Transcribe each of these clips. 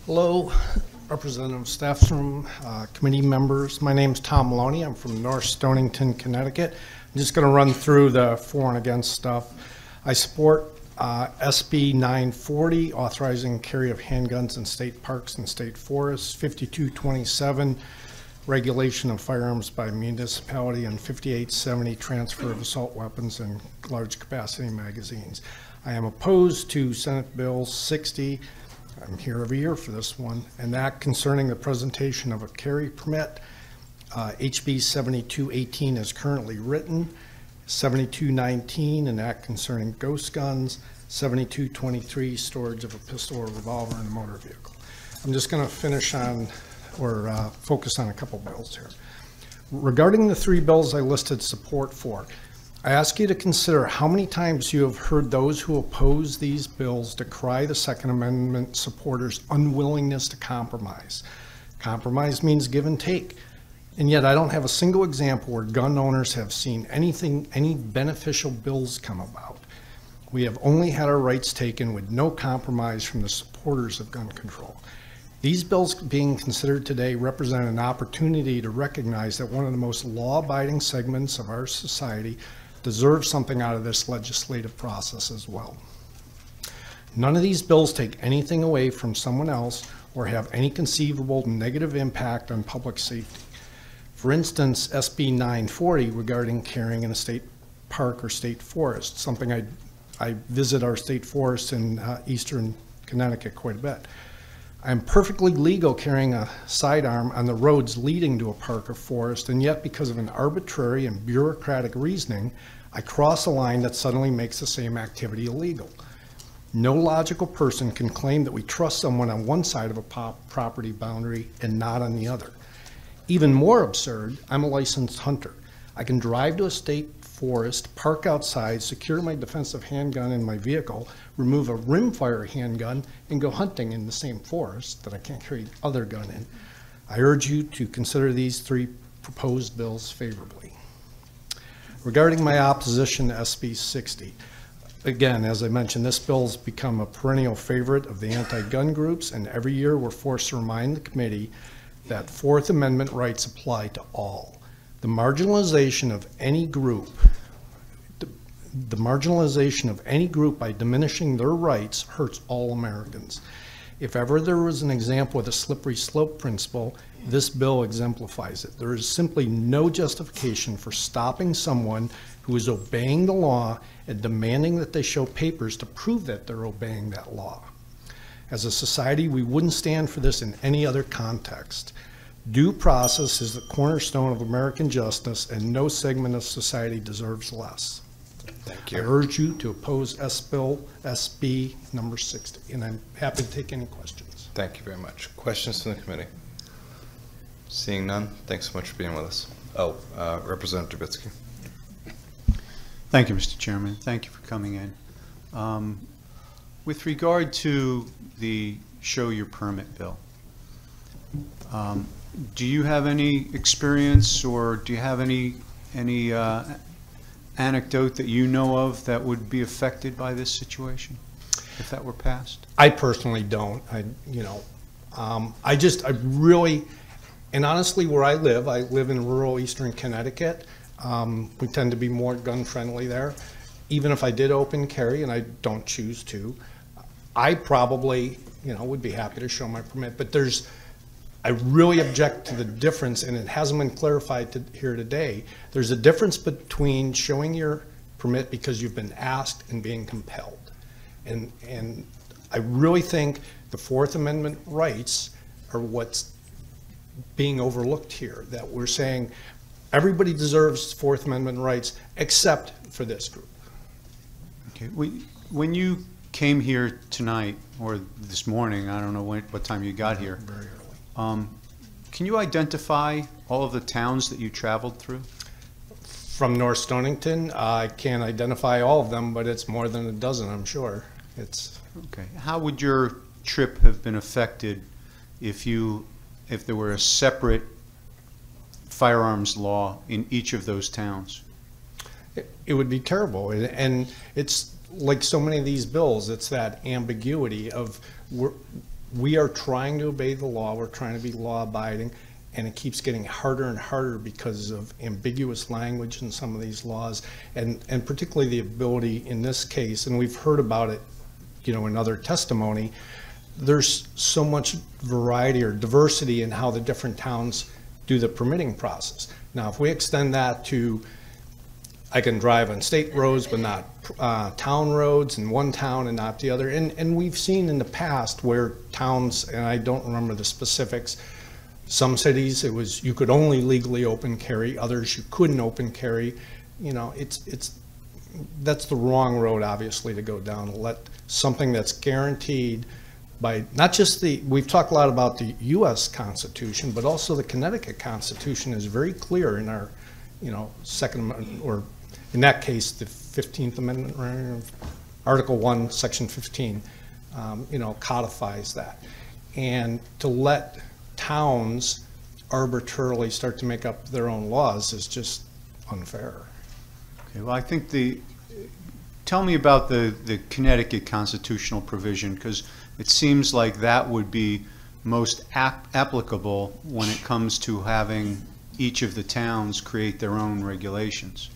Hello, Representative Staffroom, committee members. My name is Tom Maloney. I'm from North Stonington, Connecticut. I'm just going to run through the for and against stuff. I support SB 940, authorizing carry of handguns in state parks and state forests, 5227, regulation of firearms by municipality, and 5870, transfer of assault weapons and large capacity magazines. I am opposed to Senate Bill 60. I'm here every year for this one, and that concerning the presentation of a carry permit. HB 7218 is currently written, 7219, an act concerning ghost guns, 7223, storage of a pistol or revolver in a motor vehicle. I'm just going to finish on, or focus on a couple bills here. Regarding the three bills I listed support for, I ask you to consider how many times you have heard those who oppose these bills decry the Second Amendment supporters' unwillingness to compromise. Compromise means give and take. And yet I don't have a single example where gun owners have seen any beneficial bills come about. We have only had our rights taken with no compromise from the supporters of gun control. These bills being considered today represent an opportunity to recognize that one of the most law-abiding segments of our society deserves something out of this legislative process as well. None of these bills take anything away from someone else or have any conceivable negative impact on public safety. For instance, SB 940 regarding carrying in a state park or state forest, something I visit our state forests in eastern Connecticut quite a bit. I'm perfectly legal carrying a sidearm on the roads leading to a park or forest, and yet because of an arbitrary and bureaucratic reasoning, I cross a line that suddenly makes the same activity illegal. No logical person can claim that we trust someone on one side of a property boundary and not on the other. Even more absurd, I'm a licensed hunter. I can drive to a state forest, park outside, secure my defensive handgun in my vehicle, remove a rimfire handgun, and go hunting in the same forest that I can't carry other gun in. I urge you to consider these three proposed bills favorably. Regarding my opposition to SB 60, again, as I mentioned, this bill's become a perennial favorite of the anti-gun groups, and every year we're forced to remind the committee that Fourth Amendment rights apply to all. The marginalization of any group, the marginalization of any group by diminishing their rights hurts all Americans. If ever there was an example of the slippery slope principle, this bill exemplifies it. There is simply no justification for stopping someone who is obeying the law and demanding that they show papers to prove that they're obeying that law. As a society, we wouldn't stand for this in any other context. Due process is the cornerstone of American justice, and no segment of society deserves less. Thank you. I urge you to oppose SB number 60, and I'm happy to take any questions. Thank you very much. Questions from the committee? Seeing none, thanks so much for being with us. Oh, Representative Trubisky. Thank you, Mr. Chairman. Thank you for coming in. With regard to the show your permit bill, do you have any experience, or do you have any anecdote that you know of that would be affected by this situation if that were passed? I personally don't. I really, and honestly, where I live in rural eastern Connecticut. We tend to be more gun friendly there. Even if I did open carry, and I don't choose to, I probably, would be happy to show my permit. But I really object to the difference, and it hasn't been clarified here today. There's a difference between showing your permit because you've been asked and being compelled. And I really think the Fourth Amendment rights are what's being overlooked here, that we're saying everybody deserves Fourth Amendment rights except for this group. Okay. When you came here tonight, or this morning, I don't know what time you got here. Very early. Can you identify all of the towns that you traveled through? From North Stonington, I can't identify all of them, but it's more than a dozen, I'm sure. Okay. How would your trip have been affected if there were a separate firearms law in each of those towns? It would be terrible, and it's like so many of these bills, it's that ambiguity of we are trying to obey the law, we're trying to be law-abiding, and it keeps getting harder and harder because of ambiguous language in some of these laws, and particularly the ability in this case, and we've heard about it, in other testimony, there's so much variety or diversity in how the different towns do the permitting process. Now, if we extend that to, I can drive on state roads but not town roads in one town and not the other, and we've seen in the past where towns, and I don't remember the specifics, some cities it was you could only legally open carry, others you couldn't open carry. That's the wrong road, obviously, to go down. Let something that's guaranteed by not just we've talked a lot about the U.S. Constitution, but also the Connecticut Constitution is very clear in our, Second Amendment, or in that case, the 15th Amendment, right? Article 1, Section 15, codifies that. And to let towns arbitrarily start to make up their own laws is just unfair. Okay, well, I think tell me about the Connecticut constitutional provision, because it seems like that would be most applicable when it comes to having each of the towns create their own regulations.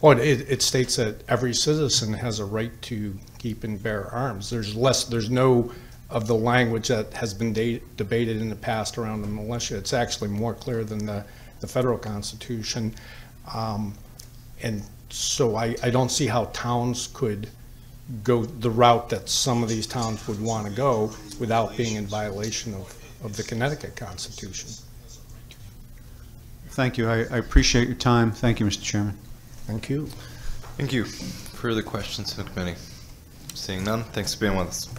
Well, it states that every citizen has a right to keep and bear arms. There's no of the language that has been debated in the past around the militia. It's actually more clear than the federal Constitution. And so I don't see how towns could go the route that some of these towns would want to go without being in violation of the Connecticut Constitution. Thank you. I appreciate your time. Thank you, Mr. Chairman. Thank you. Thank you. Further questions from the committee? Seeing none, thanks for being with us.